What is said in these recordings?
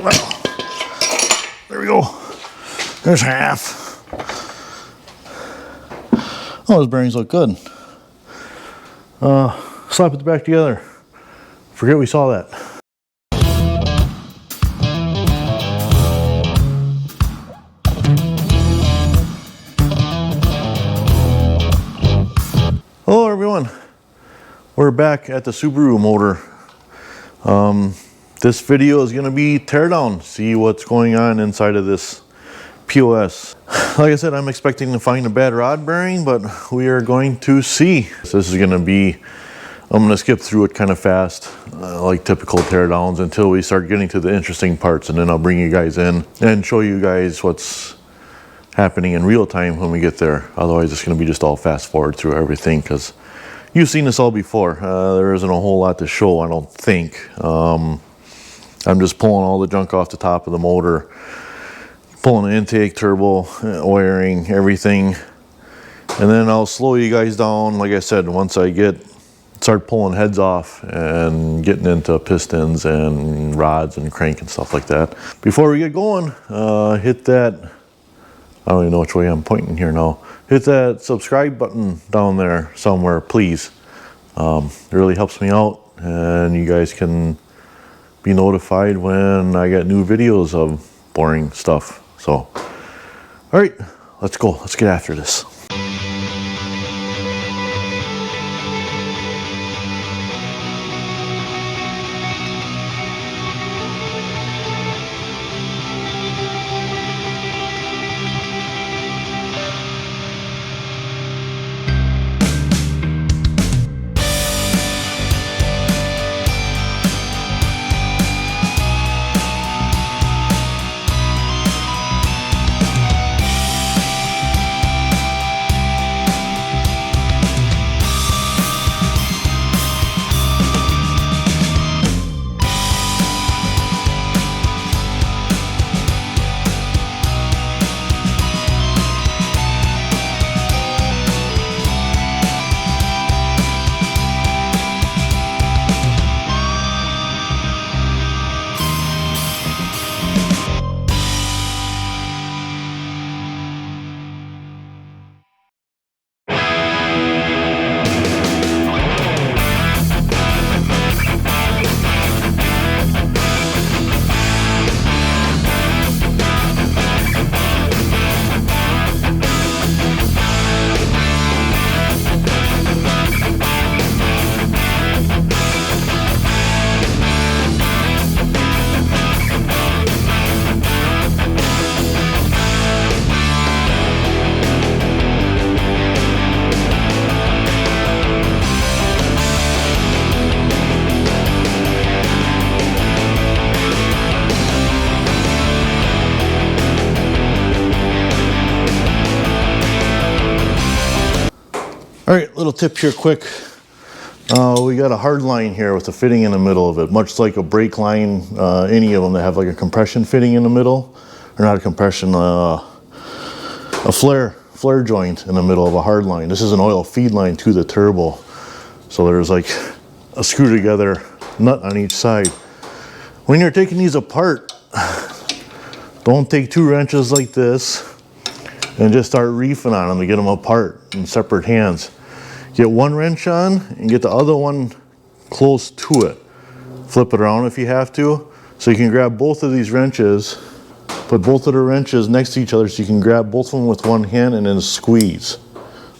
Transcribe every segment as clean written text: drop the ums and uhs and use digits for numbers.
There we go. There's half. Oh, those bearings look good. Slap it back together. Forget we saw that. Hello everyone. We're back at the Subaru motor. This video is going to be teardown. See what's going on inside of this POS. Like I said, I'm expecting to find a bad rod bearing, but we are going to see. So this is going to be, I'm going to skip through it kind of fast, like typical teardowns, until we start getting to the interesting parts, and then I'll bring you guys in and show you guys what's happening in real time when we get there. Otherwise it's going to be just all fast forward through everything, because you've seen this all before. There isn't a whole lot to show, I don't think. I'm just pulling all the junk off the top of the motor, pulling the intake, turbo, wiring, everything, and then I'll slow you guys down. Like I said, once I start pulling heads off and getting into pistons and rods and crank and stuff like that. Before we get going, hit that, I don't even know which way I'm pointing here now. Hit that subscribe button down there somewhere, please. It really helps me out, and you guys can be notified when I get new videos of boring stuff. So, all right, let's go. Let's get after this. All right, little tip here quick. We got a hard line here with a fitting in the middle of it, much like a brake line, any of them that have like a compression fitting in the middle, or not a compression, a flare joint in the middle of a hard line. This is an oil feed line to the turbo. So there's like a screw together nut on each side. When you're taking these apart, don't take two wrenches like this and just start reefing on them to get them apart in separate hands. Get one wrench on and get the other one close to it. Flip it around if you have to. So you can grab both of these wrenches, put both of the wrenches next to each other so you can grab both of them with one hand and then squeeze.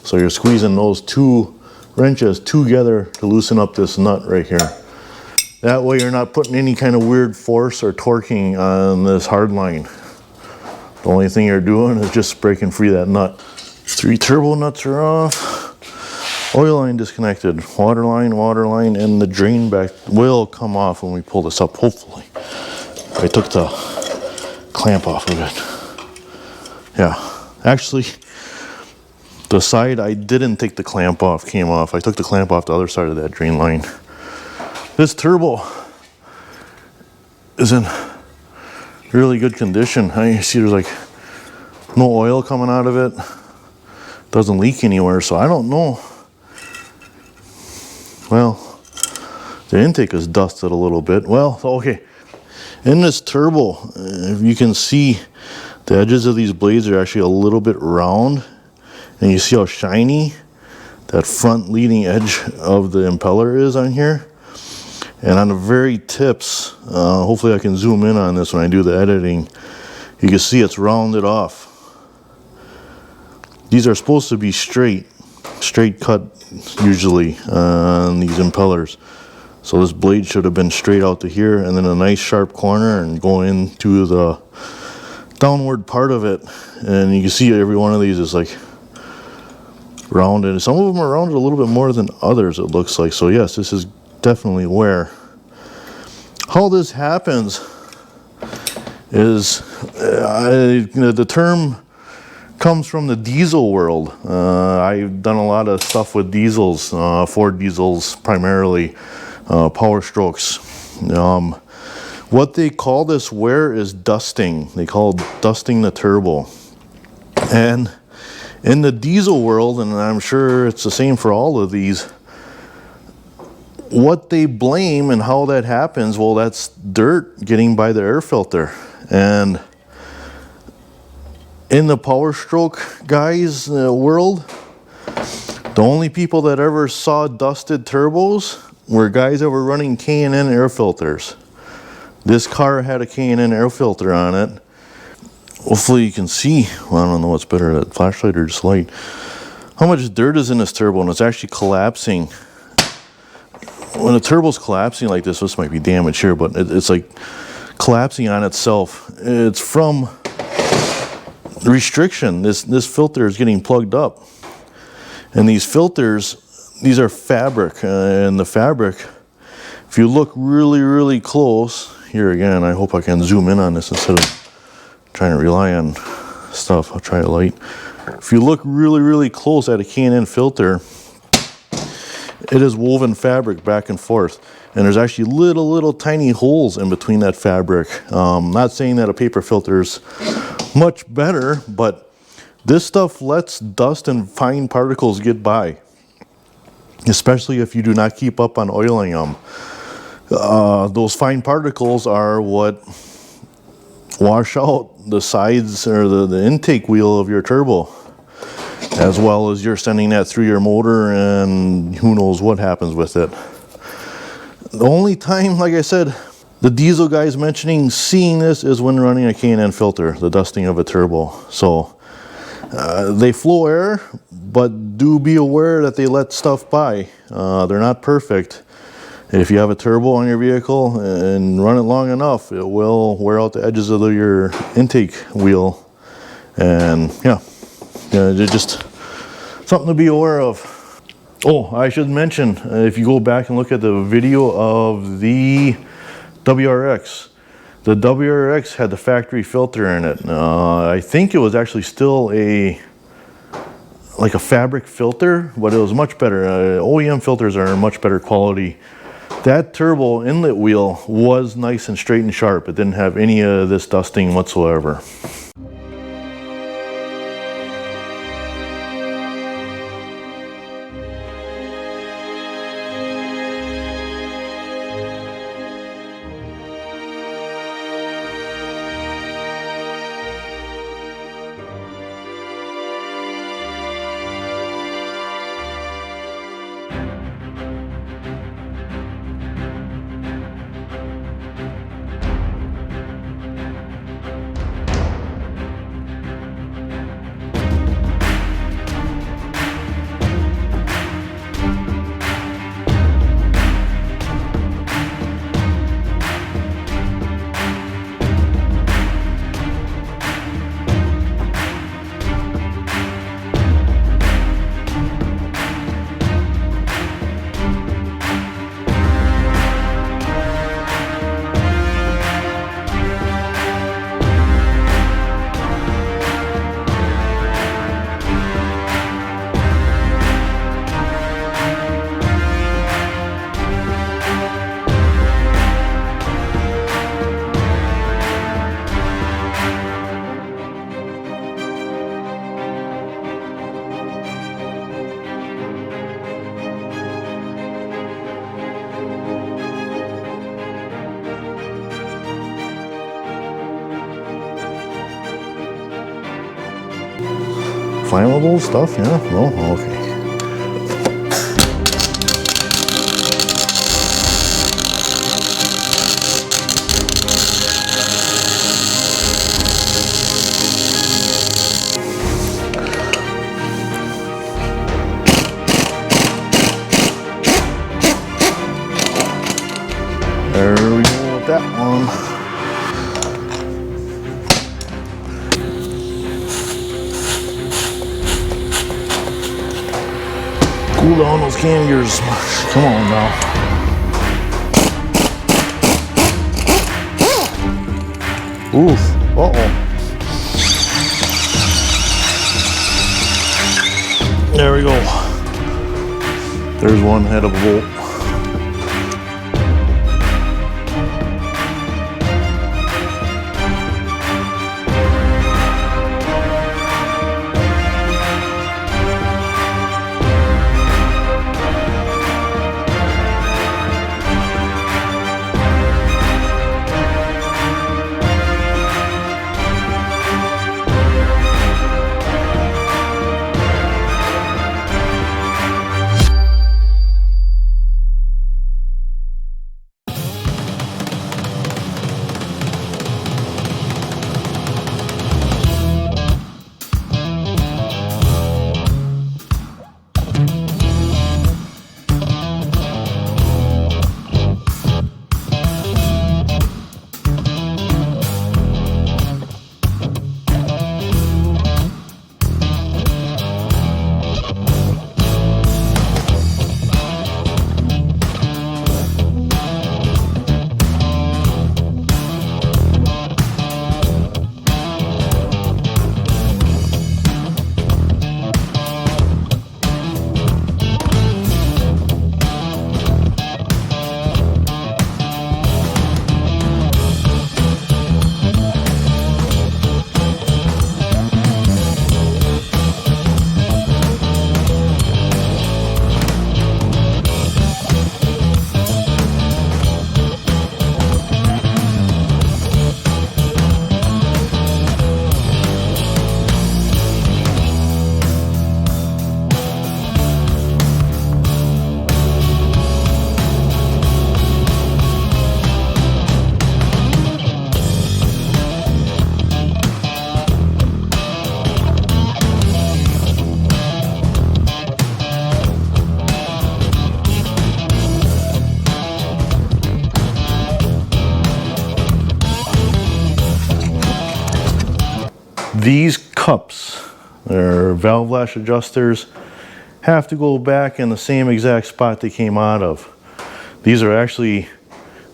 So you're squeezing those two wrenches together to loosen up this nut right here. That way you're not putting any kind of weird force or torquing on this hard line. The only thing you're doing is just breaking free that nut. 3 turbo nuts are off. Oil line disconnected. Water line, and the drain back will come off when we pull this up, hopefully. I took the clamp off of it. Yeah, actually, the side I didn't take the clamp off came off. I took the clamp off the other side of that drain line. This turbo is in really good condition. I see there's like no oil coming out of it. Doesn't leak anywhere, so I don't know. Well, the intake is dusted a little bit. Well, okay. In this turbo, if you can see, the edges of these blades are actually a little bit round, and you see how shiny that front leading edge of the impeller is on here. And on the very tips, hopefully I can zoom in on this when I do the editing, you can see it's rounded off. These are supposed to be straight cut usually on these impellers. So this blade should have been straight out to here, and then a nice sharp corner and go into the downward part of it. And you can see every one of these is like rounded. Some of them are rounded a little bit more than others, it looks like. So yes, this is definitely wear. How this happens is the term comes from the diesel world. I've done a lot of stuff with diesels, Ford diesels primarily, Power Strokes. What they call this wear is dusting. They call it dusting the turbo. And in the diesel world, and I'm sure it's the same for all of these, what they blame and how that happens, well, that's dirt getting by the air filter. And in the Power Stroke guys world, the only people that ever saw dusted turbos were guys that were running K&N air filters. This car had a K&N air filter on it. Hopefully you can see, well, I don't know what's better, that flashlight or just light, how much dirt is in this turbo, and it's actually collapsing. When a turbo's collapsing like this might be damaged here, but it's like collapsing on itself. It's from restriction. This filter is getting plugged up. And these filters, these are fabric, and the fabric, if you look really close, here again, I hope I can zoom in on this instead of trying to rely on stuff. I'll try a light. If you look really close at a K&N filter, it is woven fabric back and forth, and there's actually little tiny holes in between that fabric. Not saying that a paper filter is much better, but this stuff lets dust and fine particles get by, especially if you do not keep up on oiling them. Those fine particles are what wash out the sides or the intake wheel of your turbo, as well as you're sending that through your motor, and who knows what happens with it. The only time, like I said, the diesel guys seeing this is when running a K&N filter, the dusting of a turbo. So they flow air, but do be aware that they let stuff by. They're not perfect. If you have a turbo on your vehicle and run it long enough, it will wear out the edges of your intake wheel. And yeah, it's just something to be aware of. Oh, I should mention, if you go back and look at the video of the WRX, the WRX had the factory filter in it. I think it was actually still like a fabric filter, but it was much better. OEM filters are much better quality. That turbo inlet wheel was nice and straight and sharp. It didn't have any of this dusting whatsoever. flammable stuff, yeah? No? Okay. There we go with that one. Cool down those cam gears. Come on now. Oof. Uh-oh. There we go. There's one head of a bolt. These cups, they're valve lash adjusters, have to go back in the same exact spot they came out of. These are actually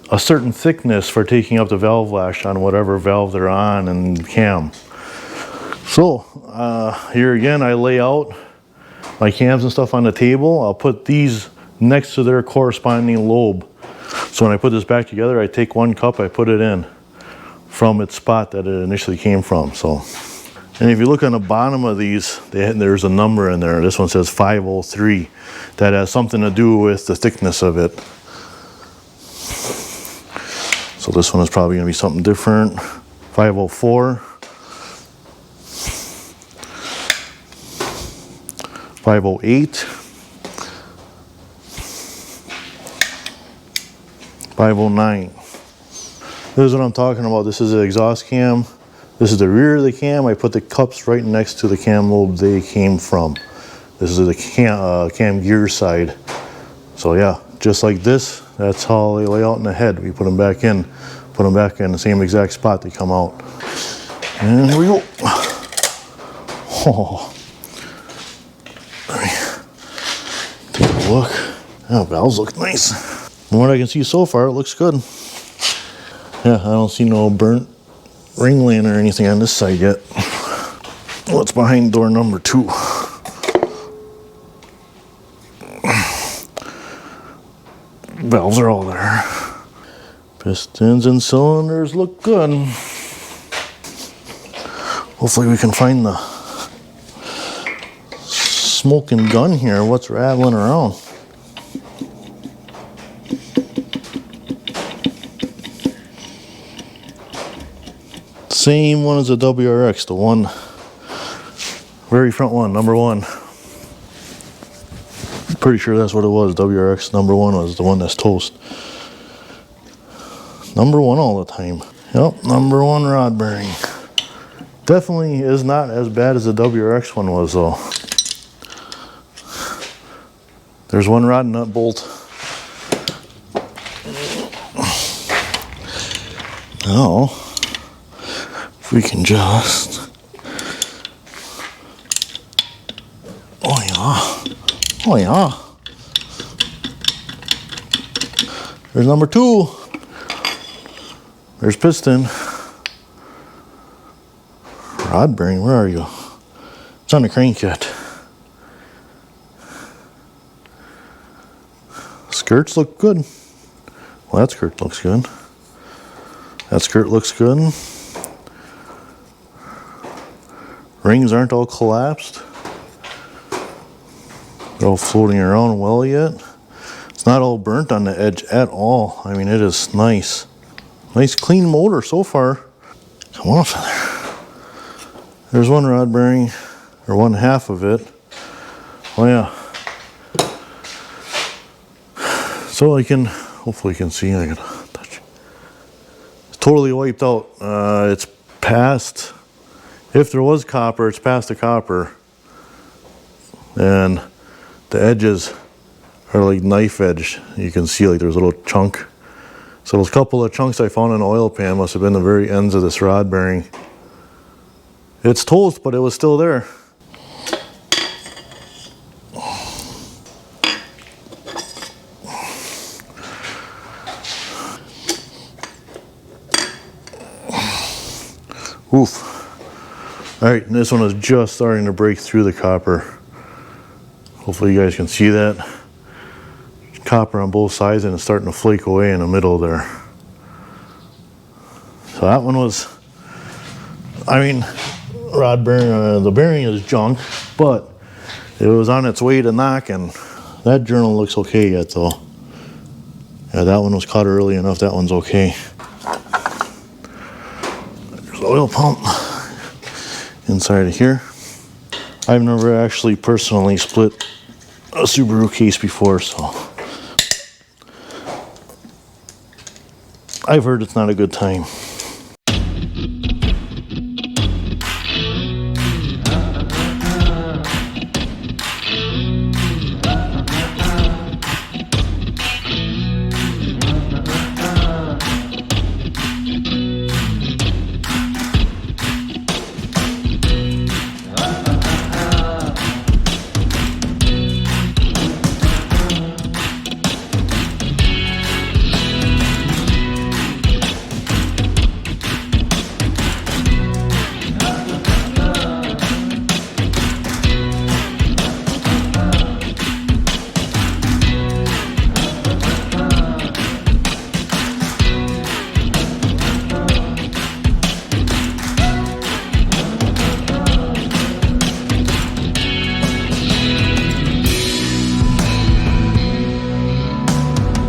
a certain thickness for taking up the valve lash on whatever valve they're on and cam. So here again, I lay out my cams and stuff on the table. I'll put these next to their corresponding lobe. So when I put this back together, I take one cup, I put it in from its spot that it initially came from. So, and if you look on the bottom of these, there's a number in there. This one says 503. That has something to do with the thickness of it. So this one is probably going to be something different. 504. 508. 509. This is what I'm talking about. This is the exhaust cam. This is the rear of the cam. I put the cups right next to the cam lobe they came from. This is the cam gear side. So yeah, just like this, that's how they lay out in the head. We put them back in the same exact spot they come out. And here we go. Oh. Take a look. Oh, valves look nice. From what I can see so far, it looks good. Yeah, I don't see no burnt ring line or anything on this side yet. What's behind door number 2? Valves are all there. Pistons and cylinders look good. Hopefully we can find the smoking gun here. What's rattling around? Same one as the WRX, the one Very front one, number one. Pretty sure that's what it was. WRX number one was the one that's toast. Number one all the time. Yep, number one rod bearing. Definitely is not as bad as the WRX one was though. There's one rod nut bolt. Now, if we can just, oh yeah, oh yeah. There's number two. There's piston. Rod bearing, where are you? It's on the crank yet. Skirts look good. Well, that skirt looks good. That skirt looks good. Rings aren't all collapsed. They're all floating around well yet. It's not all burnt on the edge at all. I mean, it is nice. Nice clean motor so far. Come on, feather. There's one rod bearing, or one half of it. Oh yeah. So I can, hopefully you can see, I gotta touch. It's totally wiped out. It's past, if there was copper, it's past the copper. And the edges are like knife edged. You can see like there's a little chunk. So those couple of chunks I found in an oil pan must have been the very ends of this rod bearing. It's toast, but it was still there. Oof. All right, and this one is just starting to break through the copper. Hopefully you guys can see that. Copper on both sides and it's starting to flake away in the middle there. So that one was, I mean, rod bearing, the bearing is junk, but it was on its way to knocking. That journal looks okay yet though. Yeah, that one was caught early enough, that one's okay. There's the oil pump inside of here. I've never actually personally split a Subaru case before, so I've heard it's not a good time.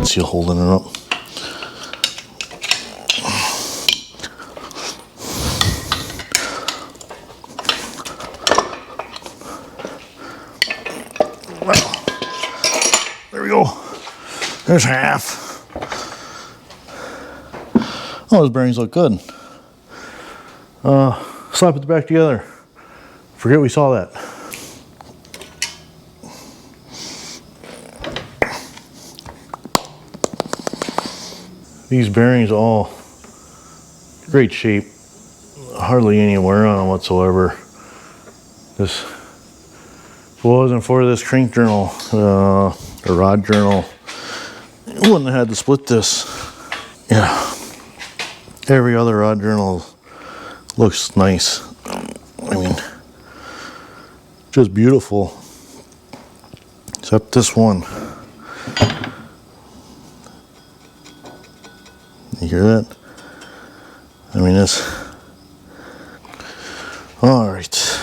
See you holding it up. Well, there we go. There's half. Oh, those bearings look good. Slap it back together. Forget we saw that. These bearings all great shape, hardly any wear on them whatsoever. This, if it wasn't for this crank journal, the rod journal, you wouldn't have had to split this. Yeah, every other rod journal looks nice. I mean, just beautiful, except this one. You hear that? I mean, it's all right.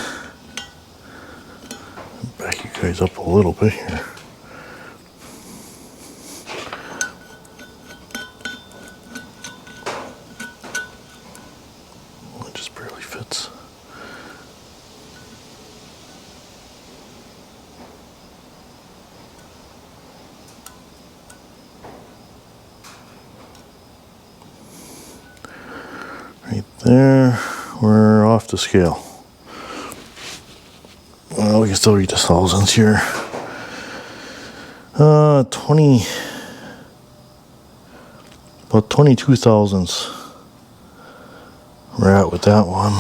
Back you guys up a little bit here. It just barely fits. Right there, we're off the scale. Well, we can still read the thousands here. 20, about 22 thousandths we're at with that one.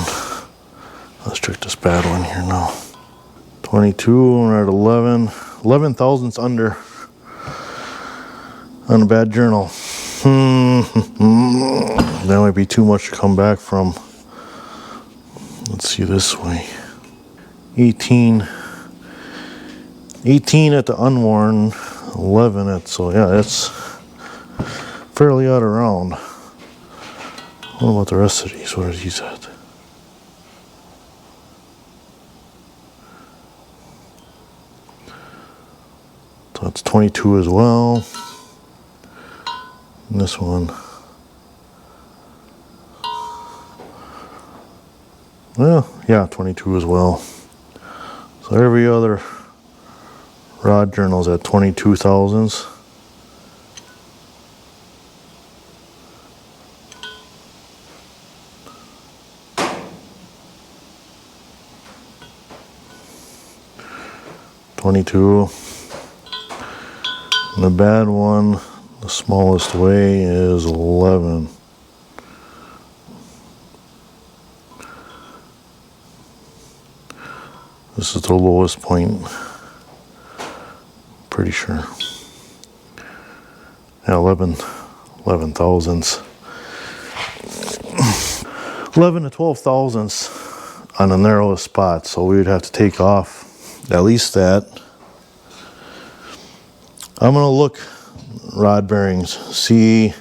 Let's check this bad one here now. 22, we're at 11 thousandths under on a bad journal. That might be too much to come back from. Let's see this way. 18 at the unworn, 11 at, so yeah, that's fairly out of round. What about the rest of these? What are these at? So that's 22 as well. And this one. Well, yeah, 22 as well. So every other rod journal's at 22 thousandths. And the bad one, the smallest way is 11. This is the lowest point, pretty sure. Yeah, 11 thousandths. 11 to 12 thousandths on the narrowest spot, so we would have to take off at least that. I'm gonna look rod bearings, see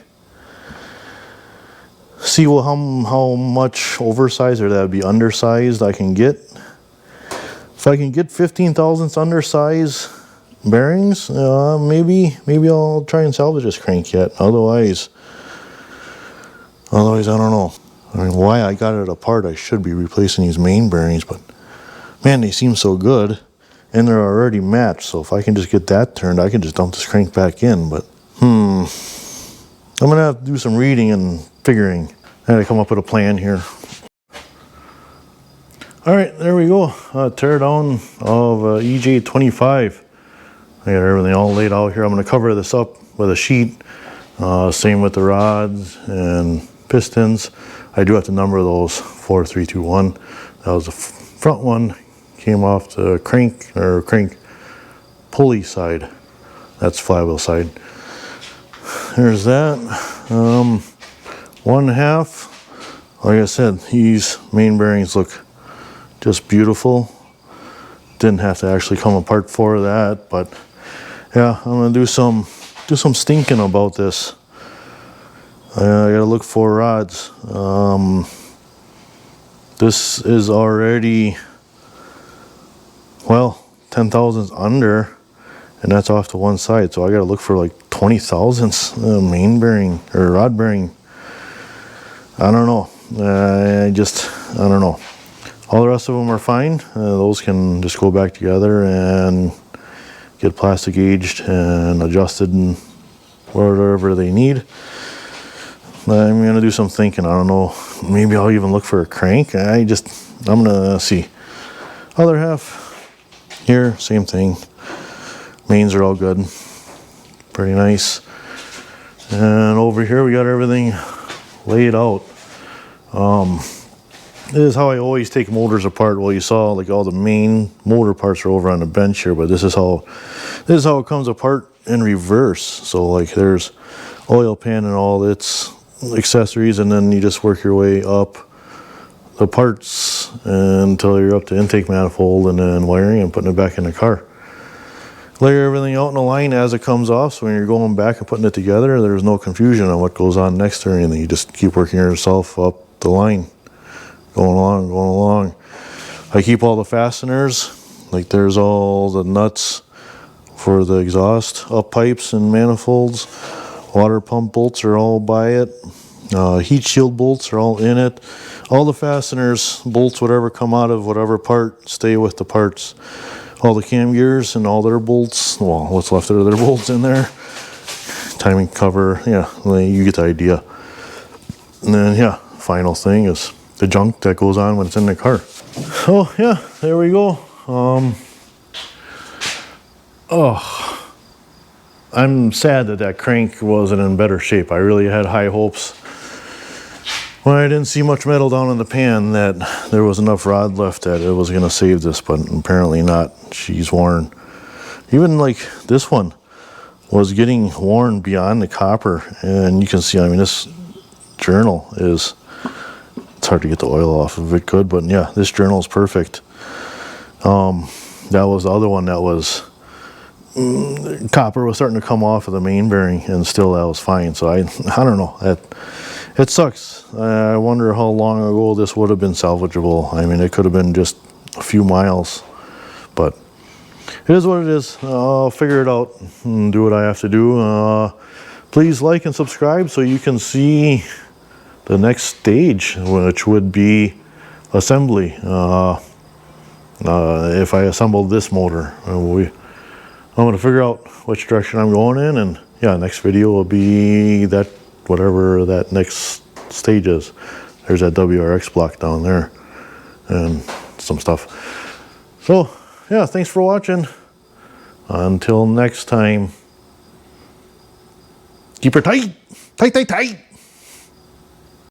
how much oversized or that would be undersized I can get. If I can get 15 thousandths undersize bearings, maybe I'll try and salvage this crank yet. Otherwise I don't know. I mean, why I got it apart, I should be replacing these main bearings, but man, they seem so good and they're already matched. So if I can just get that turned, I can just dump this crank back in. But I'm gonna have to do some reading and figuring. I had to come up with a plan here. All right, there we go. Tear down of EJ25. I got everything all laid out here. I'm going to cover this up with a sheet. Same with the rods and pistons. I do have to number those 4, 3, 2, 1. That was the front one. Came off the crank pulley side. That's flywheel side. There's that. 1/2. Like I said, these main bearings look just beautiful. Didn't have to actually come apart for that, but yeah, I'm gonna do some thinking about this. I gotta look for rods. This is already, well, 10 thousandths under, and that's off to one side. So I gotta look for like 20 thousandths main bearing or rod bearing. I don't know. I don't know. All the rest of them are fine. Those can just go back together and get plastic aged and adjusted and whatever they need. I'm gonna do some thinking. I don't know. Maybe I'll even look for a crank. I'm gonna see. Other half here, same thing. Mains are all good. Pretty nice. And over here we got everything laid out. This is how I always take motors apart. Well, you saw like all the main motor parts are over on the bench here, but this is how it comes apart in reverse. So like there's oil pan and all its accessories, and then you just work your way up the parts until you're up to intake manifold and then wiring and putting it back in the car. Layer everything out in a line as it comes off, so when you're going back and putting it together, there's no confusion on what goes on next or anything. You just keep working yourself up the line. Going along. I keep all the fasteners, like there's all the nuts for the exhaust up pipes and manifolds. Water pump bolts are all by it. Heat shield bolts are all in it. All the fasteners, bolts, whatever come out of whatever part, stay with the parts. All the cam gears and all their bolts, well, what's left of their bolts in there. Timing cover, yeah, you get the idea. And then, yeah, final thing is the junk that goes on when it's in the car. So yeah, there we go. I'm sad that that crank wasn't in better shape. I really had high hopes when I didn't see much metal down in the pan that there was enough rod left that it was gonna save this, but apparently not. She's worn. Even like this one was getting worn beyond the copper, and you can see, I mean, this journal is, it's hard to get the oil off of it good, but yeah, this journal is perfect. That was the other one that was, copper was starting to come off of the main bearing, and still that was fine. So I don't know, it sucks. I wonder how long ago this would have been salvageable. I mean, it could have been just a few miles, but it is what it is. I'll figure it out and do what I have to do. Please like and subscribe so you can see the next stage, which would be assembly. If I assemble this motor, I'm going to figure out which direction I'm going in, and yeah, next video will be that, whatever that next stage is. There's that WRX block down there and some stuff. So yeah, thanks for watching. Until next time, keep her tight, tight, tight, tight.